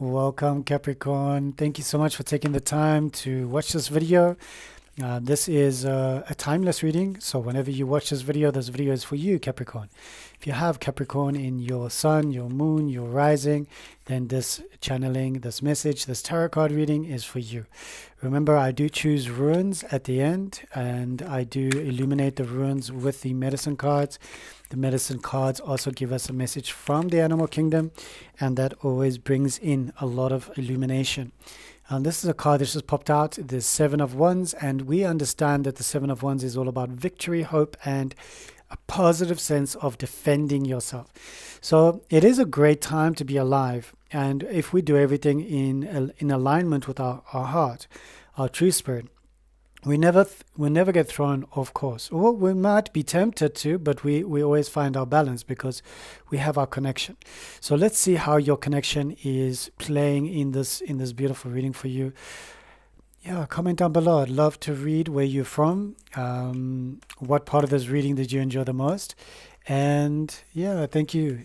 Welcome, Capricorn. Thank you so much for taking the time to watch this video. This is a timeless reading, so whenever you watch this video is for you, Capricorn. If you have Capricorn in your sun, your moon, your rising, then this channeling, this message, this tarot card reading is for you. Remember, I do choose runes at the end, and I do illuminate the runes with the medicine cards. The medicine cards also give us a message from the animal kingdom, and that always brings in a lot of illumination. This is a card that just popped out, the Seven of Wands, and we understand that the Seven of Wands is all about victory, hope, and a positive sense of defending yourself. So it is a great time to be alive, and if we do everything in alignment with our heart, our true spirit, we never get thrown off course. Well, we might be tempted to, but we always find our balance because we have our connection. So let's see how your connection is playing in this beautiful reading for you. Yeah, comment down below. I'd love to read where you're from. What part of this reading did you enjoy the most? And yeah, thank you.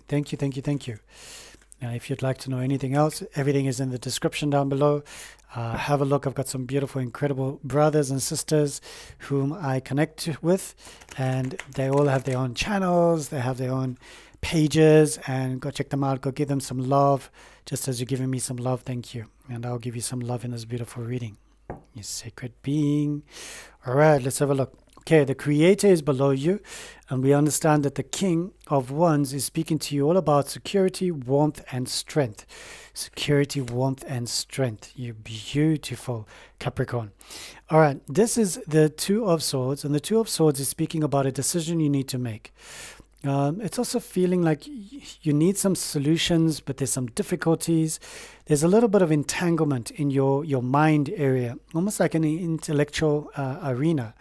Now, if you'd like to know anything else, everything is in the description down below. Have a look. I've got some beautiful, incredible brothers and sisters whom I connect with, and they all have their own channels. They have their own pages, and go check them out. Go give them some love, just as you're giving me some love. Thank you. And I'll give you some love in this beautiful reading. You sacred being. All right, let's have a look. Okay, the creator is below you, and we understand that the King of Wands is speaking to you all about security, warmth, and strength. Security, warmth, and strength. You're beautiful, Capricorn. All right, this is the Two of Swords, and the Two of Swords is speaking about a decision you need to make. It's also feeling like you need some solutions, but there's some difficulties. There's a little bit of entanglement in your mind area, almost like an intellectual arena.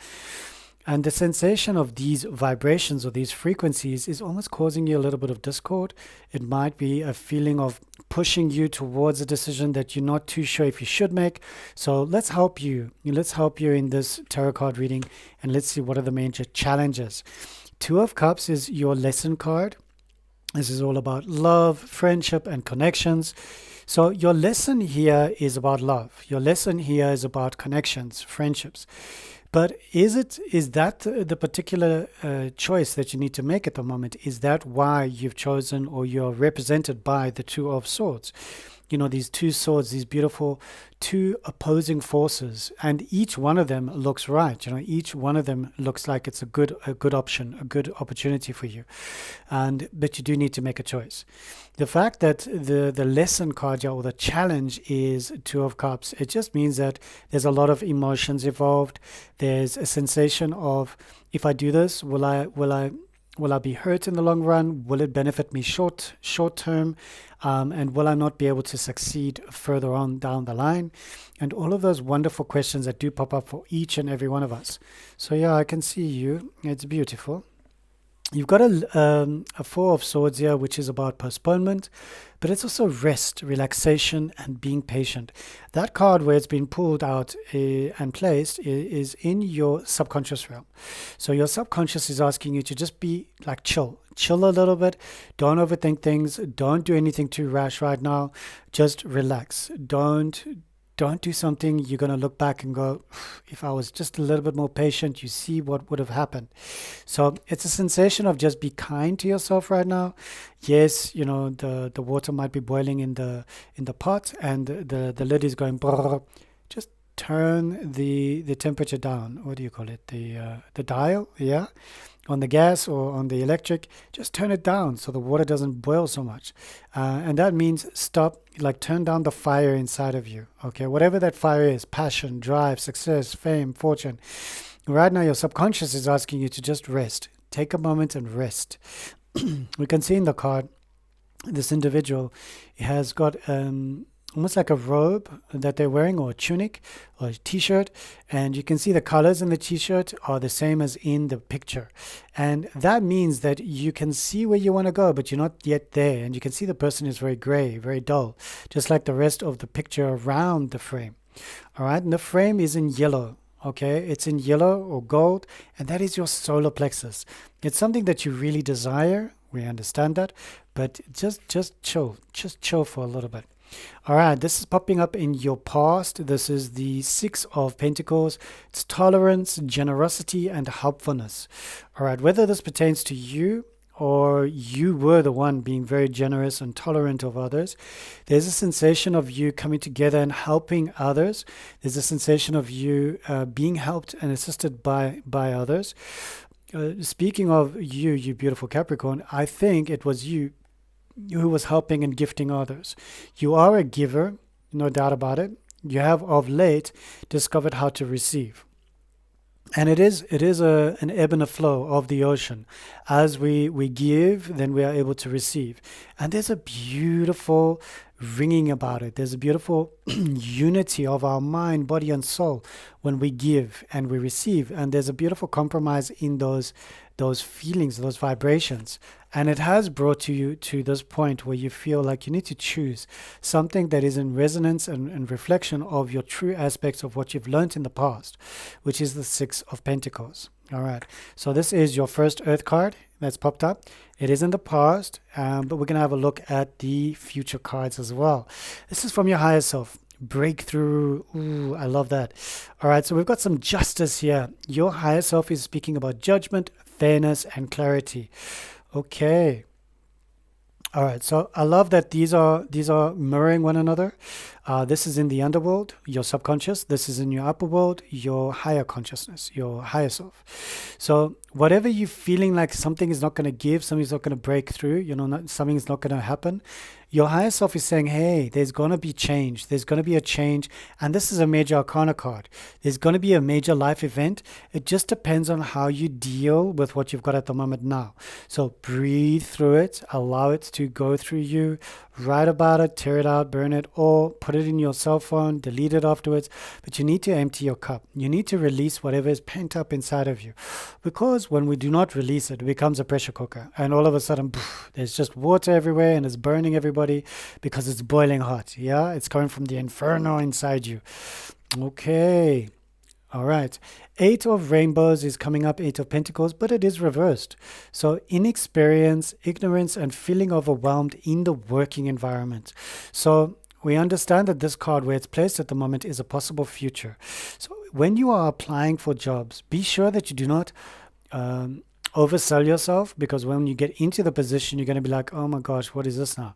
And the sensation of these vibrations or these frequencies is almost causing you a little bit of discord. It might be a feeling of pushing you towards a decision that you're not too sure if you should make. So let's help you. Let's help you in this tarot card reading, and let's see what are the major challenges. Two of Cups is your lesson card. This is all about love, friendship, and connections. So your lesson here is about love. Your lesson here is about connections, friendships. But is that the particular choice that you need to make at the moment? Is that why you've chosen, or you're represented by the Two of Swords? You know, these two swords, these beautiful two opposing forces, and each one of them looks right. You know, each one of them looks like it's a good option, a good opportunity for you. But you do need to make a choice. The fact that the lesson card or the challenge is Two of Cups, it just means that there's a lot of emotions involved. There's a sensation of, if I do this, will I be hurt in the long run? Will it benefit me short term? And will I not be able to succeed further on down the line? And all of those wonderful questions that do pop up for each and every one of us. So yeah, I can see you. It's beautiful. You've got a Four of Swords here, which is about postponement, but it's also rest, relaxation, and being patient. That card where it's been pulled out and placed is in your subconscious realm. So your subconscious is asking you to just be like chill a little bit. Don't overthink things. Don't do anything too rash right now. Just relax. Don't do something you're going to look back and go, if I was just a little bit more patient, you see what would have happened. So it's a sensation of just be kind to yourself right now. Yes, you know, the water might be boiling in the pot, and the lid is going brrr. Just turn the temperature down. What do you call it? The dial, yeah, on the gas or on the electric. Just turn it down so the water doesn't boil so much, and that means turn down the fire inside of you. Okay, whatever that fire is, passion, drive, success, fame, fortune. Right now your subconscious is asking you to just rest. Take a moment and rest. We can see in the card, this individual has got almost like a robe that they're wearing, or a tunic, or a t-shirt, and you can see the colors in the t-shirt are the same as in the picture, and that means that you can see where you want to go, but you're not yet there. And you can see the person is very gray, very dull, just like the rest of the picture around the frame. All right, and the frame is in yellow. Okay, it's in yellow or gold, and that is your solar plexus. It's something that you really desire. We understand that, but just chill for a little bit. All right, this is popping up in your past. This is the Six of Pentacles. It's tolerance, generosity, and helpfulness. All right, whether this pertains to you or you were the one being very generous and tolerant of others, there's a sensation of you coming together and helping others. There's a sensation of you being helped and assisted by others. Speaking of you, you beautiful Capricorn, I think it was you who was helping and gifting others. You are a giver, no doubt about it. You have of late discovered how to receive. And it is an ebb and a flow of the ocean. As we give, then we are able to receive. And there's a beautiful ringing about it. There's a beautiful unity of our mind, body, and soul when we give and we receive. And there's a beautiful compromise in those feelings, those vibrations. And it has brought you to this point where you feel like you need to choose something that is in resonance and reflection of your true aspects of what you've learned in the past, which is the Six of Pentacles. All right. So this is your first Earth card that's popped up. It is in the past, but we're going to have a look at the future cards as well. This is from your higher self. Breakthrough. Ooh, I love that. All right. So we've got some justice here. Your higher self is speaking about judgment, fairness, and clarity. Okay. All right. So I love that these are mirroring one another. This is in the underworld, your subconscious. This is in your upper world, your higher consciousness, your higher self. So whatever you're feeling like something is not going to give, something's not going to break through, something is not going to happen, your higher self is saying, hey, there's going to be change. There's going to be a change. And this is a major arcana card. There's going to be a major life event. It just depends on how you deal with what you've got at the moment now. So breathe through it. Allow it to go through you. Write about it, tear it out, burn it, or put it in your cell phone, delete it afterwards. But you need to empty your cup. You need to release whatever is pent up inside of you. Because when we do not release it, it becomes a pressure cooker. And all of a sudden, there's just water everywhere and it's burning everybody because it's boiling hot. Yeah, it's coming from the inferno inside you. Okay. All right. Eight of Rainbows is coming up, Eight of Pentacles, but it is reversed. So inexperience, ignorance, and feeling overwhelmed in the working environment. So we understand that this card, where it's placed at the moment, is a possible future. So when you are applying for jobs, be sure that you do not oversell yourself, because when you get into the position, you're going to be like, oh my gosh, what is this now?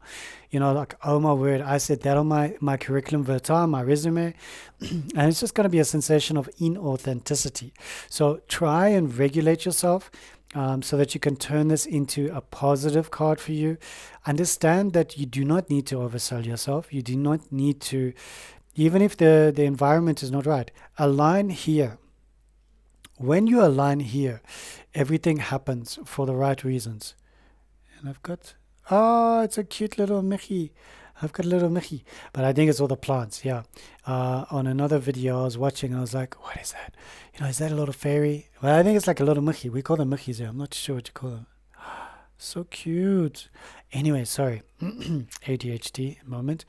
Like, oh my word, I said that on my curriculum vitae, my resume, and it's just going to be a sensation of inauthenticity. So try and regulate yourself so that you can turn this into a positive card for you. Understand that you do not need to oversell yourself. You do not need to, even if the environment is not right, align here. When you align here, everything happens for the right reasons. And I've got, it's a cute little Mickey. I've got a little Mickey. But I think it's all the plants, yeah. On another video I was watching, I was like, what is that? Is that a little fairy? Well, I think it's like a little Mickey. We call them Mickeys here. I'm not sure what you call them. So cute. Anyway, sorry. ADHD moment.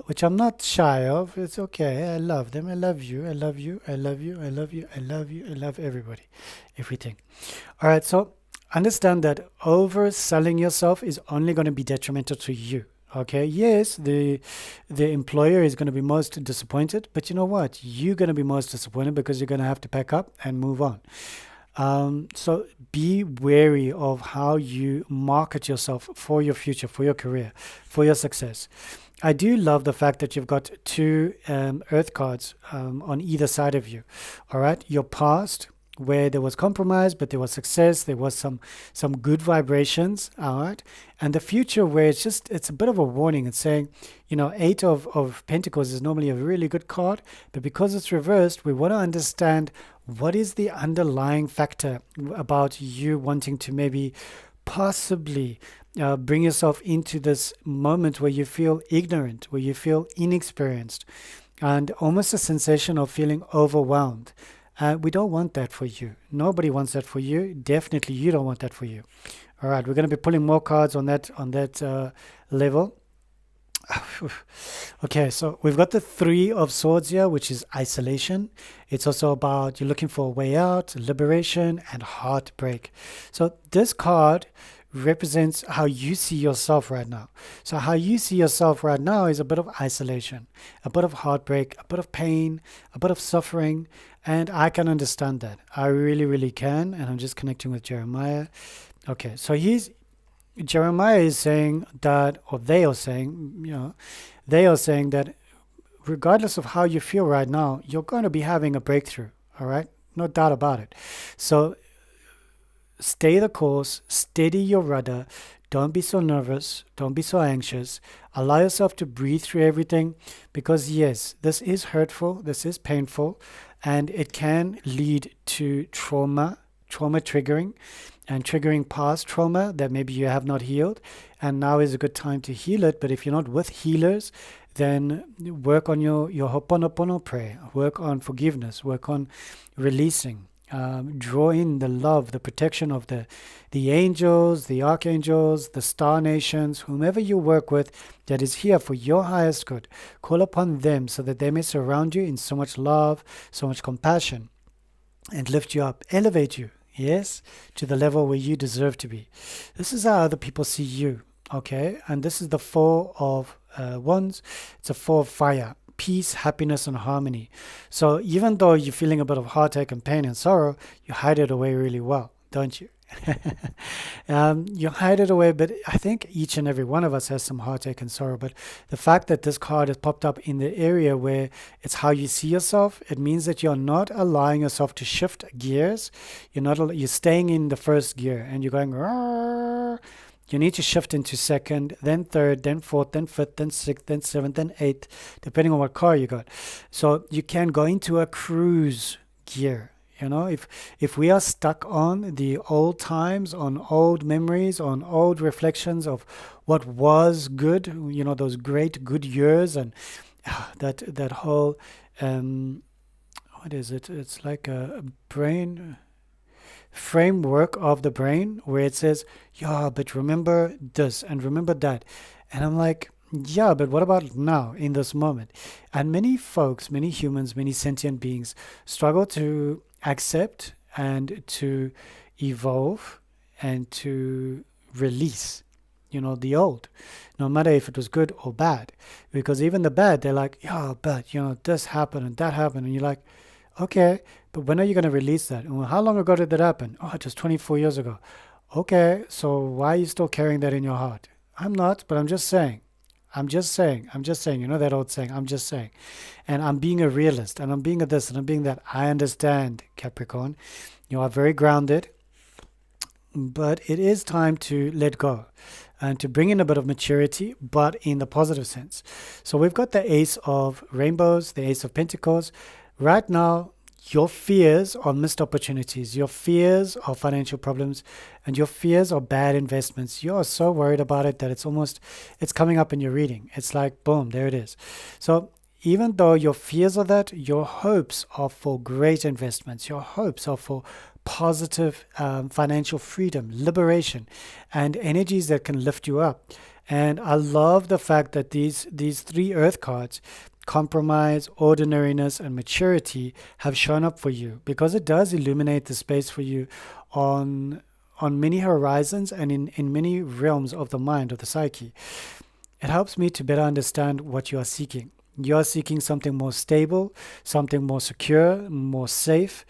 Which I'm not shy of. It's okay. I love them. I love you. I love you. I love you. I love you. I love you. I love everybody. Everything. All right. So understand that overselling yourself is only going to be detrimental to you. Okay. Yes, the employer is going to be most disappointed. But you know what? You're going to be most disappointed because you're going to have to pack up and move on. So be wary of how you market yourself for your future, for your career, for your success. I do love the fact that you've got two earth cards on either side of you. All right. Your past, where there was compromise, but there was success. There was some good vibrations. All right. And the future, where it's a bit of a warning. It's saying, Eight of Pentacles is normally a really good card, but because it's reversed, we want to understand what is the underlying factor about you wanting to maybe possibly bring yourself into this moment where you feel ignorant, where you feel inexperienced, and almost a sensation of feeling overwhelmed. We don't want that for you. Nobody wants that for you. Definitely you don't want that for you. All right, we're going to be pulling more cards on that level. Okay, so we've got the Three of Swords here, which is isolation. It's also about you're looking for a way out, liberation, and heartbreak. So this card represents how you see yourself right now. So how you see yourself right now is a bit of isolation, a bit of heartbreak, a bit of pain, a bit of suffering, and I can understand that. I really, really can, and I'm just connecting with Jeremiah. Okay, so Jeremiah is saying that, or they are saying, they are saying that regardless of how you feel right now, you're going to be having a breakthrough, all right? No doubt about it. So stay the course, steady your rudder. Don't be so nervous. Don't be so anxious. Allow yourself to breathe through everything because, yes, this is hurtful. This is painful. And it can lead to trauma triggering and triggering past trauma that maybe you have not healed. And now is a good time to heal it. But if you're not with healers, then work on your Ho'oponopono prayer. Work on forgiveness. Work on releasing. Draw in the love, the protection of the angels, the archangels, the star nations, whomever you work with that is here for your highest good. Call upon them so that they may surround you in so much love, so much compassion, and lift you up, elevate you, yes, to the level where you deserve to be. This is how other people see you, okay? And this is the Four of Wands. It's a Four of Fire. Peace, happiness, and harmony. So even though you're feeling a bit of heartache and pain and sorrow, you hide it away really well, don't you? You hide it away, but I think each and every one of us has some heartache and sorrow. But the fact that this card has popped up in the area where it's how you see yourself, it means that you're not allowing yourself to shift gears. You're staying in the first gear and you're going, "Rrr." You need to shift into second, then third, then fourth, then fifth, then sixth, then seventh, then eighth, depending on what car you got. So you can go into a cruise gear. If we are stuck on the old times, on old memories, on old reflections of what was good, those great good years, and that whole, what is it? It's like a brain framework of the brain where it says, yeah, but remember this and remember that. And I'm like, yeah, but what about now in this moment? And many folks, many humans, many sentient beings struggle to accept and to evolve and to release, the old, no matter if it was good or bad. Because even the bad, they're like, yeah, but, this happened and that happened. And you're like, okay, but when are you going to release that? And how long ago did that happen? Oh, it was 24 years ago. Okay, so why are you still carrying that in your heart? I'm not, but I'm just saying. That old saying, I'm just saying. And I'm being a realist, and I'm being a this, and I'm being that. I understand, Capricorn. You are very grounded, but it is time to let go and to bring in a bit of maturity, but in the positive sense. So we've got the Ace of Rainbows, the Ace of Pentacles. Right now, your fears are missed opportunities. Your fears are financial problems, and your fears are bad investments. You are so worried about it that it's coming up in your reading. It's like, boom, there it is. So even though your fears are that, your hopes are for great investments. Your hopes are for positive financial freedom, liberation, and energies that can lift you up. And I love the fact that these three Earth cards, compromise, ordinariness, and maturity, have shown up for you, because it does illuminate the space for you on many horizons and in many realms of the mind, of the psyche. It helps me to better understand what you are seeking. You are seeking something more stable, something more secure, more safe.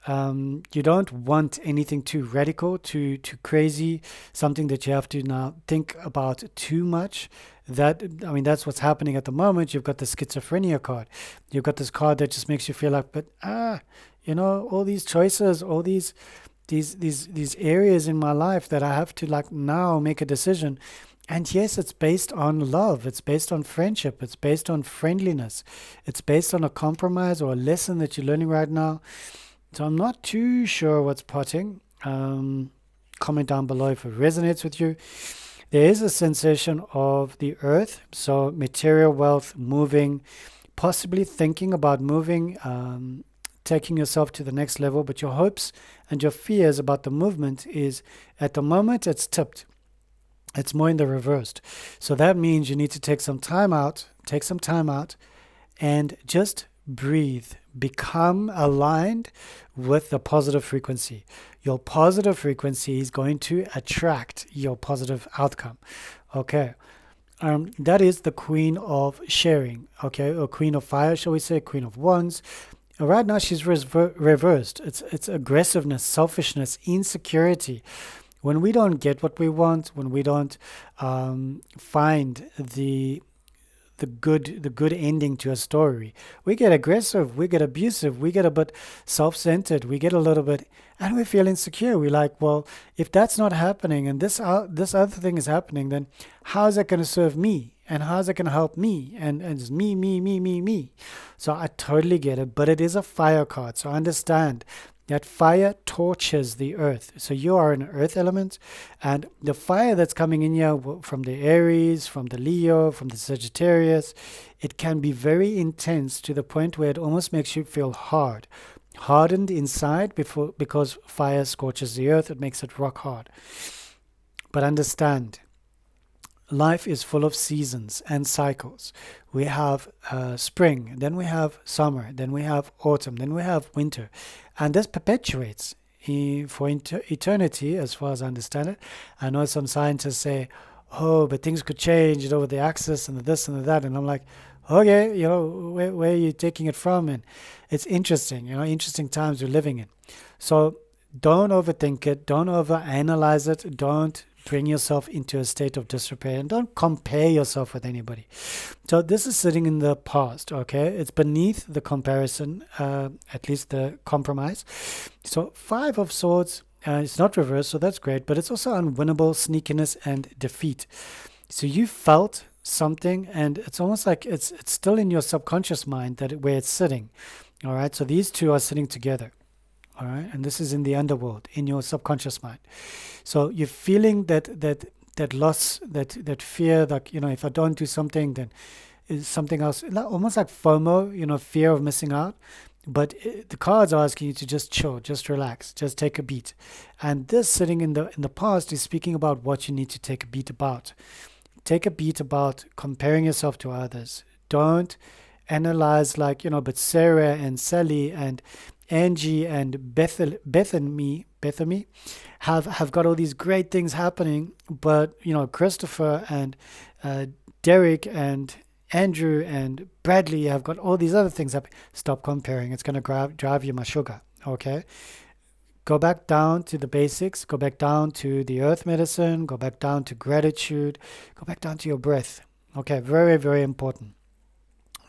You don't want anything too radical, too crazy, something that you have to now think about too much. That's what's happening at the moment. You've got the schizophrenia card. You've got this card that just makes you feel like, but all these choices, all these areas in my life that I have to now make a decision. And yes, it's based on love. It's based on friendship. It's based on friendliness. It's based on a compromise or a lesson that you're learning right now. So I'm not too sure what's potting. Comment down below if it resonates with you. There is a sensation of the earth, so material wealth, moving, possibly thinking about moving, taking yourself to the next level. But your hopes and your fears about the movement is, at the moment, it's tipped. It's more in the reversed. So that means you need to take some time out, and just breathe, become aligned with the positive frequency. Your positive frequency is going to attract your positive outcome. Okay. That is the queen of sharing, okay, or queen of fire, shall we say, queen of wands. Right now, she's reversed. It's aggressiveness, selfishness, insecurity. When we don't get what we want, when we don't find the good ending to a story, we get aggressive, we get abusive, we get a bit self-centered, we get a little bit, and we feel insecure. We're like, well, if that's not happening and this other thing is happening, then how is that going to serve me? And how is it going to help me? And it's me. So I totally get it, but it is a fire card. So understand that fire torches the earth. So you are an earth element, and the fire that's coming in here from the Aries, from the Leo, from the Sagittarius, it can be very intense to the point where it almost makes you feel hardened inside because fire scorches the earth. It makes it rock hard. But understand, life is full of seasons and cycles. We have spring, then we have summer, then we have autumn, then we have winter. And this perpetuates for eternity, as far as I understand it. I know some scientists say, oh, but things could change, with the axis and the this and the that. And I'm like, okay, where are you taking it from? And it's interesting, interesting times we're living in. So don't overthink it. Don't overanalyze it. Don't bring yourself into a state of disrepair, and don't compare yourself with anybody. So this is sitting in the past, okay? It's beneath the comparison, at least the compromise. So 5 of Swords, it's not reversed, so that's great, but it's also unwinnable, sneakiness, and defeat. So you felt something, and it's almost like it's still in your subconscious mind where it's sitting, all right? So these two are sitting together. All right, and this is in the underworld, in your subconscious mind. So you're feeling that loss, that fear, like, if I don't do something, then is something else, almost like FOMO, fear of missing out. But the cards are asking you to just chill, just relax, just take a beat. And this sitting in the past is speaking about what you need to take a beat about. Take a beat about comparing yourself to others. Don't analyze but Sarah and Sally and Angie and Bethany have got all these great things happening, but Christopher and Derek and Andrew and Bradley have got all these other things happening. Stop comparing. It's going to drive you my sugar. Okay, go back down to the basics. Go back down to the earth medicine. Go back down to gratitude. Go back down to your breath. Okay, very, very important.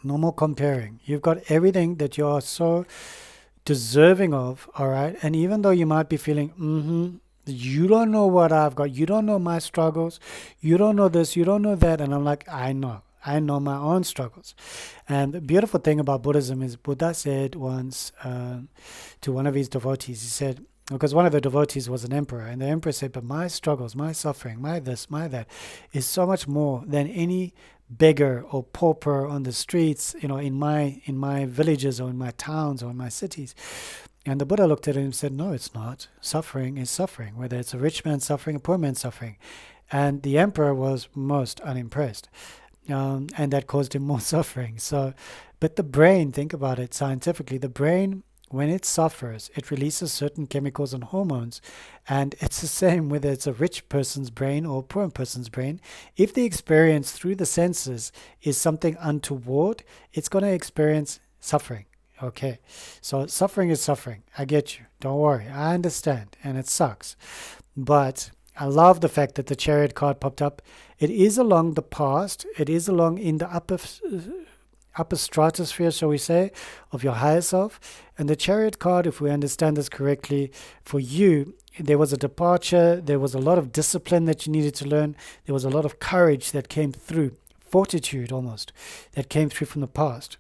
No more comparing. You've got everything that you are so deserving of, all right? And even though you might be feeling, you don't know what I've got, you don't know my struggles, you don't know this, you don't know that, and I'm like, I know my own struggles. And the beautiful thing about Buddhism is Buddha said once to one of his devotees, he said, because one of the devotees was an emperor, and the emperor said, but my struggles, my suffering, my this, my that is so much more than any beggar or pauper on the streets, in my villages or in my towns or in my cities. And the Buddha looked at him and said, no, it's not. Suffering is suffering, whether it's a rich man suffering, a poor man suffering. And the emperor was most unimpressed. And that caused him more suffering. So, but the brain, think about it scientifically, the brain, when it suffers, it releases certain chemicals and hormones. And it's the same whether it's a rich person's brain or a poor person's brain. If the experience through the senses is something untoward, it's going to experience suffering. Okay, so suffering is suffering. I get you. Don't worry. I understand. And it sucks. But I love the fact that the Chariot card popped up. It is along the past. It is along in the upper stratosphere, shall we say, of your higher self. And the Chariot card, if we understand this correctly, for you, there was a departure, there was a lot of discipline that you needed to learn, there was a lot of courage that came through, fortitude almost, that came through from the past.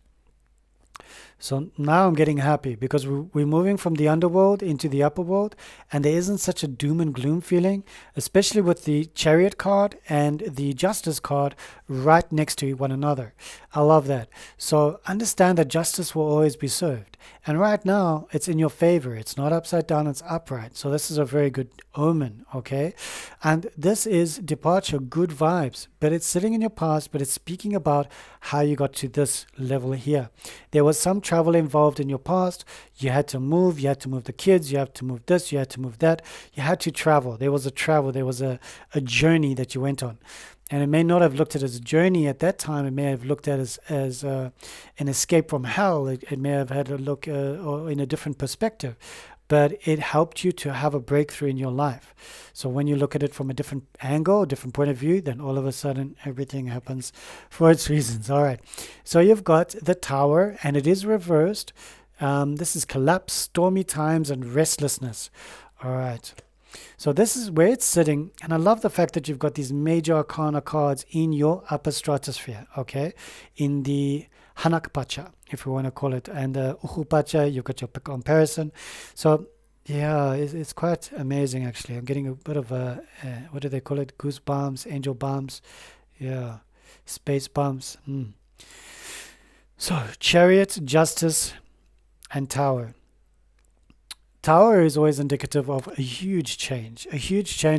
So now I'm getting happy because we're moving from the underworld into the upper world, and there isn't such a doom and gloom feeling, especially with the Chariot card and the Justice card right next to one another. I love that. So understand that justice will always be served. And right now, it's in your favor. It's not upside down, it's upright. So this is a very good omen, okay? And this is departure, good vibes, but it's sitting in your past, but it's speaking about how you got to this level here. There was some travel involved in your past. You had to move the kids, you had to move this, you had to move that. You had to travel. There was a journey that you went on. And it may not have looked at it as a journey at that time. It may have looked at it as an escape from hell. It may have had a look or in a different perspective. But it helped you to have a breakthrough in your life. So when you look at it from a different angle, a different point of view, then all of a sudden everything happens for its reasons. All right. So you've got the Tower, and it is reversed. This is collapse, stormy times, and restlessness. All right. So this is where it's sitting. And I love the fact that you've got these major arcana cards in your upper stratosphere, okay? In the Hanakpacha, if you want to call it. And the Uhupacha, you've got your comparison. So, yeah, it's quite amazing, actually. I'm getting a bit of what do they call it? Goosebumps, angel bumps. Yeah, space bumps. So, Chariot, Justice, and Tower. Tower is always indicative of a huge change,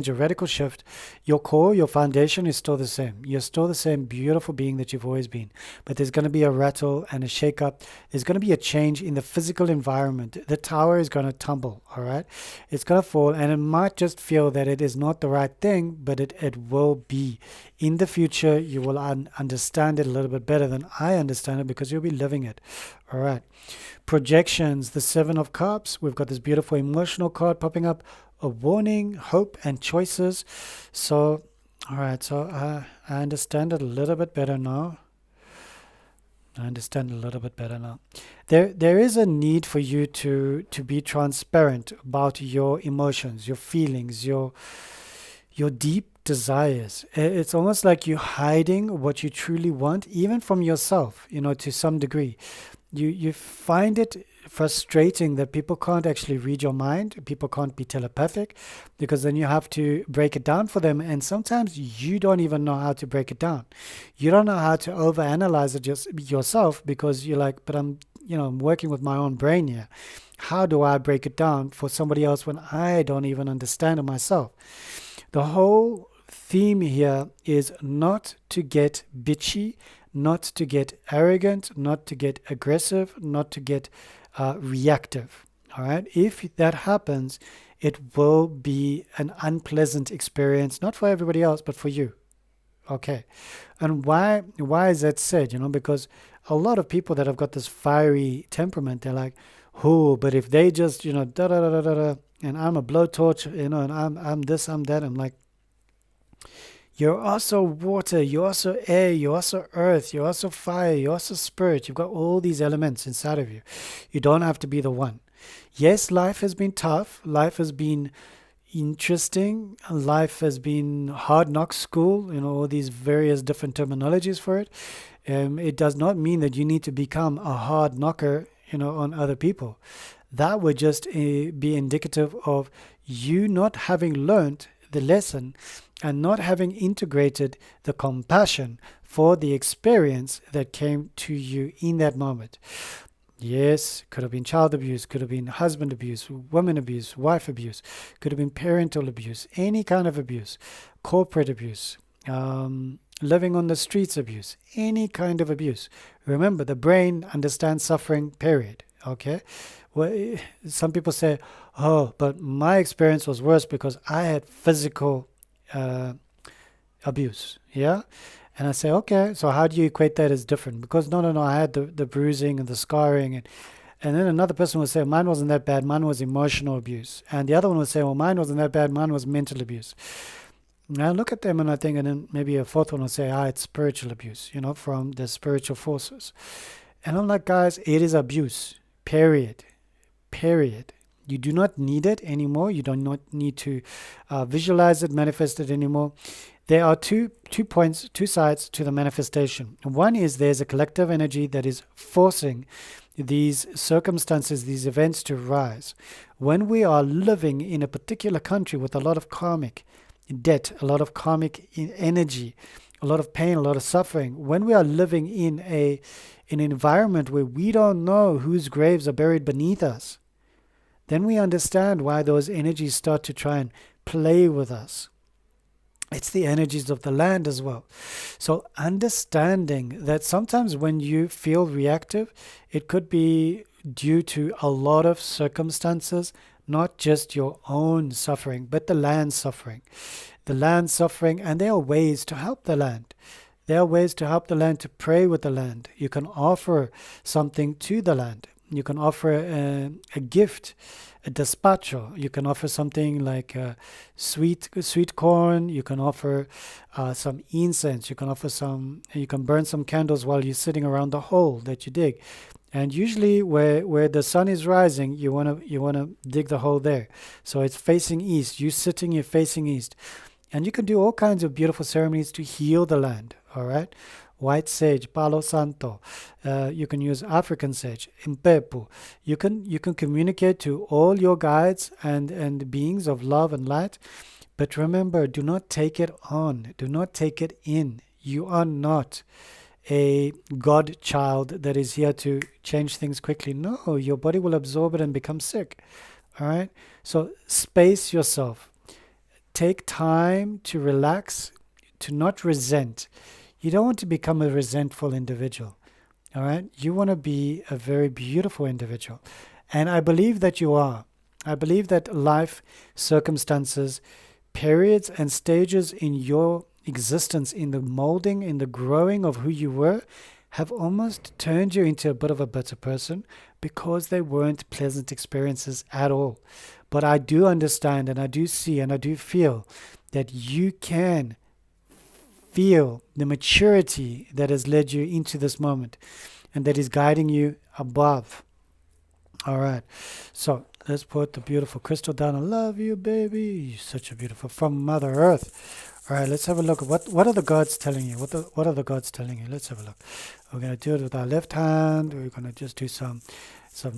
a radical shift. Your core, your foundation is still the same. You're still the same beautiful being that you've always been. But there's going to be a rattle and a shake-up. There's going to be a change in the physical environment. The tower is going to tumble, all right? It's going to fall, and it might just feel that it is not the right thing, but it will be. In the future, you will understand it a little bit better than I understand it because you'll be living it, all right? Projections, the Seven of Cups. We've got this beautiful emotional card popping up, a warning, hope, and choices. So, all right, so I understand it a little bit better now. There is a need for you to be transparent about your emotions, your feelings, your deep desires. It's almost like you're hiding what you truly want, even from yourself, to some degree. You find it frustrating that people can't actually read your mind. People can't be telepathic, because then you have to break it down for them. And sometimes you don't even know how to break it down. You don't know how to overanalyze it yourself, because you're like, but I'm working with my own brain here. How do I break it down for somebody else when I don't even understand it myself? The whole theme here is not to get bitchy, not to get arrogant, not to get aggressive, not to get reactive. All right. If that happens, it will be an unpleasant experience, not for everybody else, but for you. Okay. And why is that said? Because a lot of people that have got this fiery temperament, they're like, oh, but if they just, da da da da da, and I'm a blowtorch, and I'm this, I'm that. I'm like, you're also water, you're also air, you're also earth, you're also fire, you're also spirit. You've got all these elements inside of you. You don't have to be the one. Yes, life has been tough. Life has been interesting. Life has been hard knock school, all these various different terminologies for it. It does not mean that you need to become a hard knocker, on other people. That would just be indicative of you not having learned the lesson and not having integrated the compassion for the experience that came to you in that moment. Yes, could have been child abuse, could have been husband abuse, woman abuse, wife abuse, could have been parental abuse, any kind of abuse, corporate abuse, living on the streets abuse, any kind of abuse. Remember, the brain understands suffering, period. Okay? Well, some people say, oh, but my experience was worse because I had physical abuse. Yeah? And I say, okay, so how do you equate that as different? Because no, I had the bruising and the scarring. And then another person would say, mine wasn't that bad, mine was emotional abuse. And the other one would say, well, mine wasn't that bad, mine was mental abuse. And I look at them and I think, and then maybe a fourth one will say, it's spiritual abuse, from the spiritual forces. And I'm like, guys, it is abuse, period. You do not need it anymore. You do not need to visualize it, manifest it anymore. There are two points, two sides to the manifestation. One is there's a collective energy that is forcing these circumstances, these events to rise. When we are living in a particular country with a lot of karmic debt, a lot of karmic energy, a lot of pain, a lot of suffering, when we are living in an environment where we don't know whose graves are buried beneath us, then we understand why those energies start to try and play with us. It's the energies of the land as well. So understanding that sometimes when you feel reactive, it could be due to a lot of circumstances, not just your own suffering, but the land suffering. The land suffering, and there are ways to help the land. There are ways to help the land, to pray with the land. You can offer something to the land. You can offer a gift, a despacho. You can offer something like sweet corn. You can offer some incense. You can offer some. You can burn some candles while you're sitting around the hole that you dig. And usually, where the sun is rising, you wanna dig the hole there. So it's facing east. You sitting, you're facing east, and you can do all kinds of beautiful ceremonies to heal the land. All right. White sage, Palo Santo. You can use African sage, Impepu. You can communicate to all your guides and beings of love and light. But remember, do not take it on. Do not take it in. You are not a God child that is here to change things quickly. No, your body will absorb it and become sick. All right. So space yourself. Take time to relax, to not resent. You don't want to become a resentful individual, all right? You want to be a very beautiful individual. And I believe that you are. I believe that life, circumstances, periods, and stages in your existence, in the molding, in the growing of who you were, have almost turned you into a bit of a better person because they weren't pleasant experiences at all. But I do understand, and I do see, and I do feel that you can feel the maturity that has led you into this moment and that is guiding you above. All right. So let's put the beautiful crystal down. I love you, baby. You're such a beautiful from Mother Earth. All right. Let's have a look at what are the gods telling you? What are the gods telling you? Let's have a look. We're going to do it with our left hand. We're going to just do some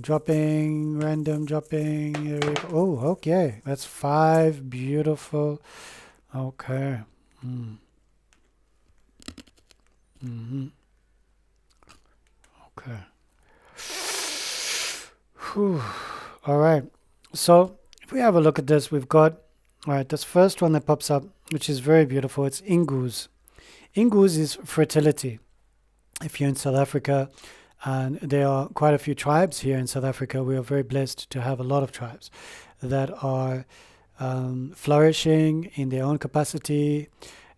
dropping, random dropping. Here we go. Oh, okay. That's 5 beautiful. Okay. Okay. Whew. All right. So if we have a look at this, we've got, all right, this first one that pops up, which is very beautiful. It's Ingus. Ingus is fertility. If you're in South Africa, and there are quite a few tribes here in South Africa, we are very blessed to have a lot of tribes that are flourishing in their own capacity.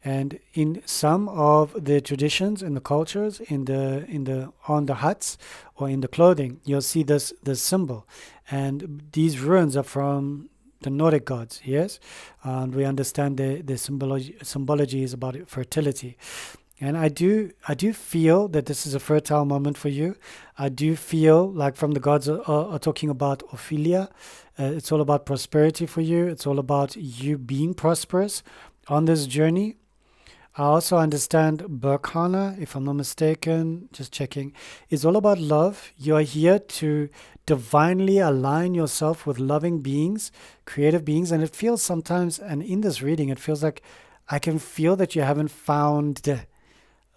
And in some of the traditions and the cultures, on the huts or in the clothing, you'll see this symbol, and these runes are from the Nordic gods. Yes, and we understand the symbology is about fertility, and I do feel that this is a fertile moment for you. I do feel like from the gods are talking about Ophelia. It's all about prosperity for you. It's all about you being prosperous on this journey. I also understand Berkhana, if I'm not mistaken, just checking, is all about love. You are here to divinely align yourself with loving beings, creative beings, and it feels sometimes, and in this reading, it feels like I can feel that you haven't found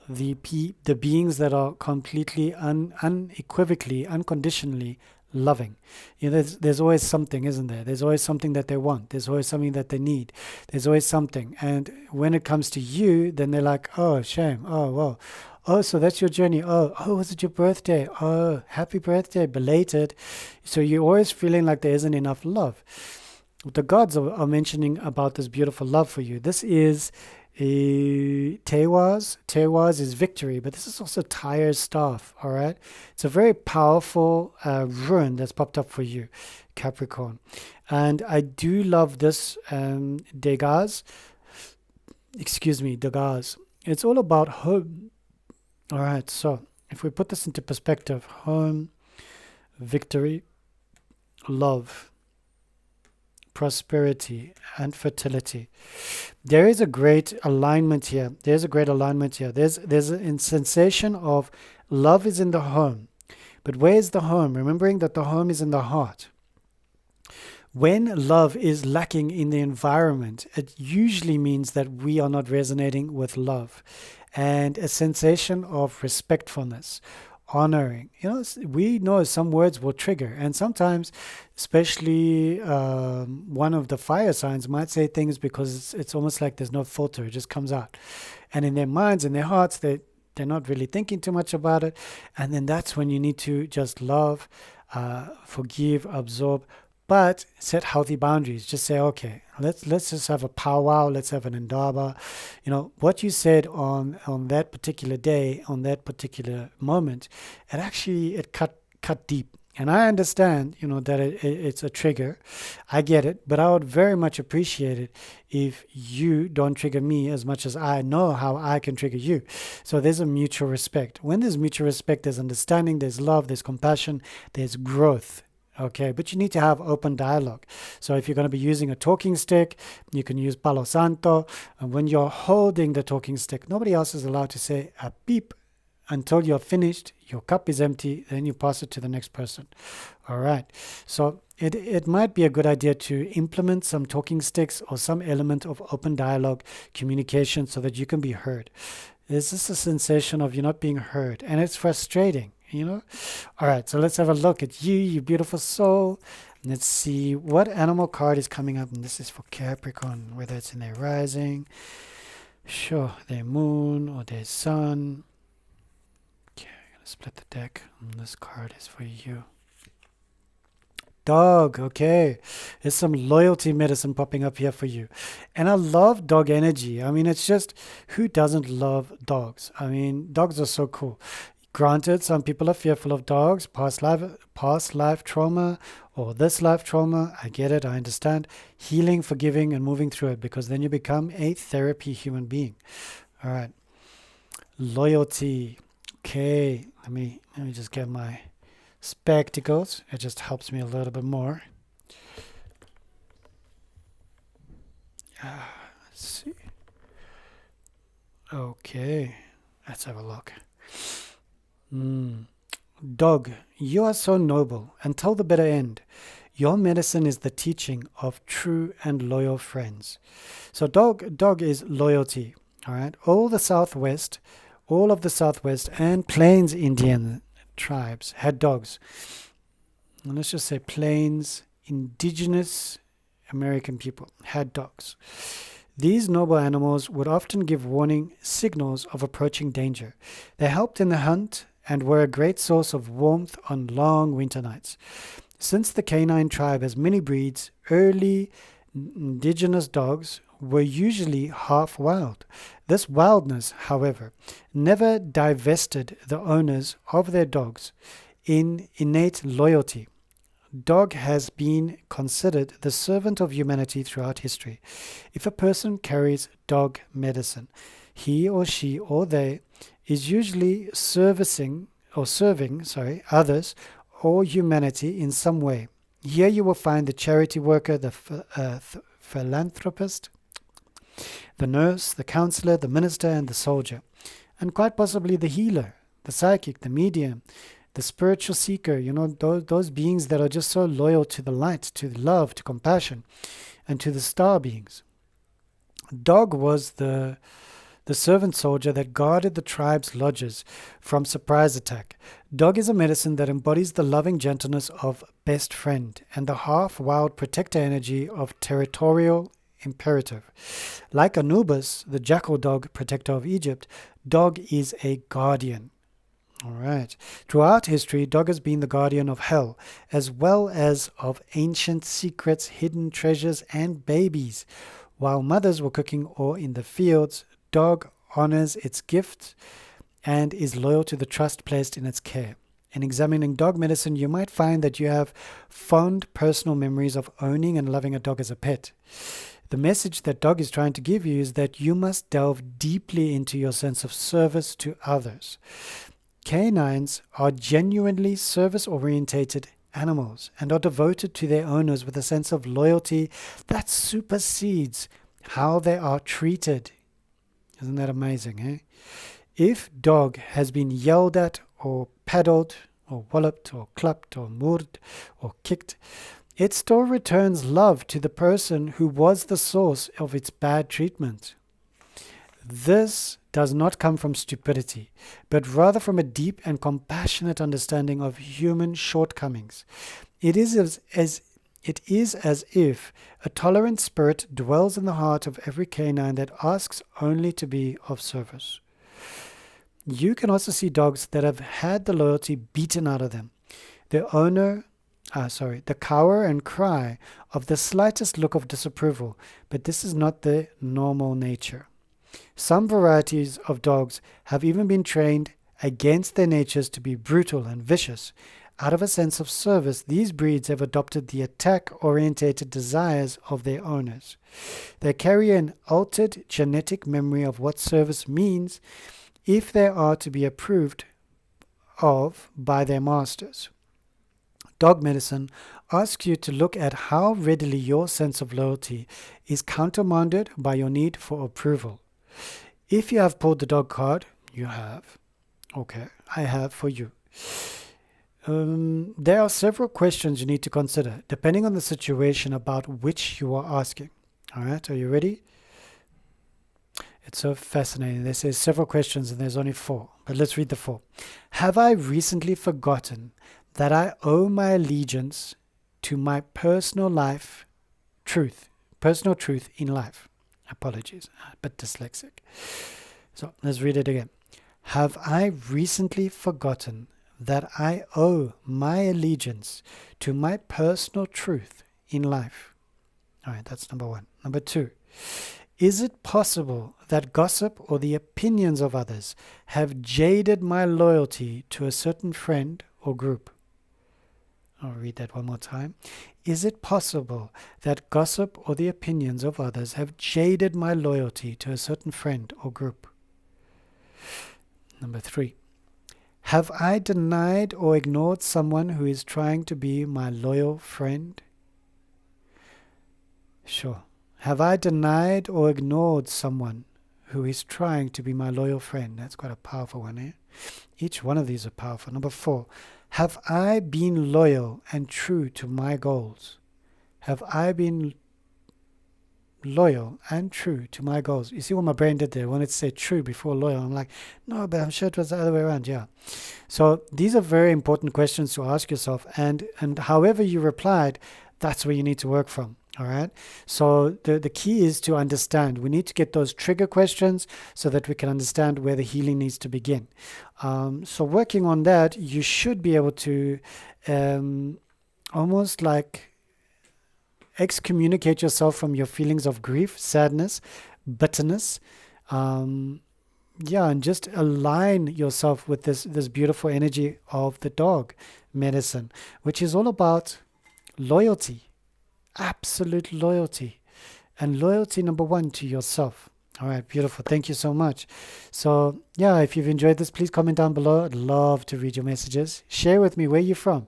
the beings that are completely, unequivocally, unconditionally loving. You know, there's always something, isn't there? There's always something that they want. There's always something that they need. There's always something. And when it comes to you, then they're like, oh, shame. Oh, well. Oh, so that's your journey. Oh, was it your birthday? Oh, happy birthday, belated. So you're always feeling like there isn't enough love. The gods are mentioning about this beautiful love for you. This is Tewaz. Tewaz is victory, but this is also Tyre's staff, all right? It's a very powerful rune that's popped up for you, Capricorn. And I do love this Degas. Degas. It's all about home. All right, so if we put this into perspective, home, victory, love, prosperity, and fertility. There is a great alignment here. There's a sensation of love is in the home. But where is the home? Remembering that the home is in the heart. When love is lacking in the environment, it usually means that we are not resonating with love. And a sensation of respectfulness, honoring. We know some words will trigger, and sometimes, especially one of the fire signs might say things because it's almost like there's no filter, it just comes out. And in their minds, in their hearts, they're not really thinking too much about it. And then that's when you need to just love, forgive, absorb, but set healthy boundaries. Just say, okay, let's just have a powwow. Let's have an indaba. What you said on that particular day, on that particular moment, it cut deep. And I understand, that it's a trigger. I get it, but I would very much appreciate it if you don't trigger me as much as I know how I can trigger you. So there's a mutual respect. When there's mutual respect, there's understanding, there's love, there's compassion, there's growth. Okay, but you need to have open dialogue. So if you're going to be using a talking stick, you can use Palo Santo. And when you're holding the talking stick, nobody else is allowed to say a beep until you're finished, your cup is empty, then you pass it to the next person. All right. So it might be a good idea to implement some talking sticks or some element of open dialogue communication so that you can be heard. There's just a sensation of you're not being heard, and it's frustrating, All right. So let's have a look at you beautiful soul. Let's see what animal card is coming up. And this is for Capricorn, whether it's in their rising, sure, their moon or their sun. Split the deck. This card is for you. Dog. Okay. There's some loyalty medicine popping up here for you. And I love dog energy. I mean, it's just, who doesn't love dogs? I mean, dogs are so cool. Granted, some people are fearful of dogs, past life trauma, or this life trauma. I get it. I understand. Healing, forgiving, and moving through it, because then you become a therapy human being. All right. Loyalty. Okay, let me just get my spectacles. It just helps me a little bit more. Let's see. Okay, let's have a look. Dog, you are so noble until the bitter end. Your medicine is the teaching of true and loyal friends. So dog is loyalty. All right, all of the Southwest and Plains Indian tribes had dogs. And let's just say Plains indigenous American people had dogs. These noble animals would often give warning signals of approaching danger. They helped in the hunt and were a great source of warmth on long winter nights. Since the canine tribe has many breeds, early indigenous dogs were usually half wild. This wildness, however, never divested the owners of their dogs in innate loyalty. Dog has been considered the servant of humanity throughout history. If a person carries dog medicine, he or she or they is usually serving others or humanity in some way. Here you will find the charity worker, the philanthropist, the nurse, the counselor, the minister, and the soldier, and quite possibly the healer, the psychic, the medium, the spiritual seeker, those beings that are just so loyal to the light, to love, to compassion, and to the star beings. Dog was the servant soldier that guarded the tribe's lodges from surprise attack. Dog is a medicine that embodies the loving gentleness of best friend and the half-wild protector energy of territorial imperative. Like Anubis, the jackal dog protector of Egypt, dog is a guardian. All right. Throughout history, dog has been the guardian of hell, as well as of ancient secrets, hidden treasures, and babies. While mothers were cooking or in the fields, dog honors its gift and is loyal to the trust placed in its care. In examining dog medicine, you might find that you have fond personal memories of owning and loving a dog as a pet. The message that dog is trying to give you is that you must delve deeply into your sense of service to others. Canines are genuinely service-orientated animals and are devoted to their owners with a sense of loyalty that supersedes how they are treated. Isn't that amazing, eh? If dog has been yelled at or paddled or walloped or clapped or murred or kicked, it still returns love to the person who was the source of its bad treatment. This does not come from stupidity, but rather from a deep and compassionate understanding of human shortcomings. It is as if a tolerant spirit dwells in the heart of every canine that asks only to be of service. You can also see dogs that have had the loyalty beaten out of them. The cower and cry of the slightest look of disapproval, but this is not their normal nature. Some varieties of dogs have even been trained against their natures to be brutal and vicious. Out of a sense of service, these breeds have adopted the attack-orientated desires of their owners. They carry an altered genetic memory of what service means if they are to be approved of by their masters. Dog medicine asks you to look at how readily your sense of loyalty is countermanded by your need for approval. If you have pulled the dog card, you have. Okay, I have for you. There are several questions you need to consider, depending on the situation about which you are asking. All right, are you ready? It's so fascinating. There says several questions and there's only 4, but let's read the 4. Have I recently forgotten that I owe my allegiance to my personal truth in life? Apologies, a bit dyslexic. So let's read it again. Have I recently forgotten that I owe my allegiance to my personal truth in life? All right, that's number 1. Number 2, is it possible that gossip or the opinions of others have jaded my loyalty to a certain friend or group? I'll read that one more time. Is it possible that gossip or the opinions of others have jaded my loyalty to a certain friend or group? Number 3, have I denied or ignored someone who is trying to be my loyal friend? Sure. Have I denied or ignored someone who is trying to be my loyal friend? That's quite a powerful one, eh? Each one of these are powerful. Number 4, have I been loyal and true to my goals? Have I been loyal and true to my goals? You see what my brain did there? When it said true before loyal, I'm like, no, but I'm sure it was the other way around. Yeah. So these are very important questions to ask yourself. And however you replied, that's where you need to work from. All right. So the key is to understand. We need to get those trigger questions so that we can understand where the healing needs to begin. So working on that, you should be able to almost like excommunicate yourself from your feelings of grief, sadness, bitterness. And just align yourself with this beautiful energy of the dog medicine, which is all about loyalty. Absolute loyalty, and loyalty number 1 to yourself. All right, beautiful. Thank you so much. So if you've enjoyed this, please comment down below. I'd love to read your messages. Share with me where you're from.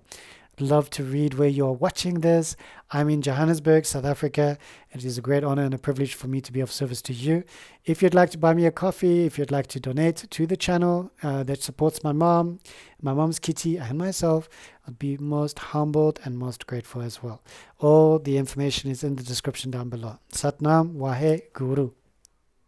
I'd love to read where you're watching this. I'm in Johannesburg, South Africa. It is a great honor and a privilege for me to be of service to you. If you'd like to buy me a coffee, if you'd like to donate to the channel that supports my mom's kitty, and myself, I'd be most humbled and most grateful as well. All the information is in the description down below. Satnam Wahe Guru.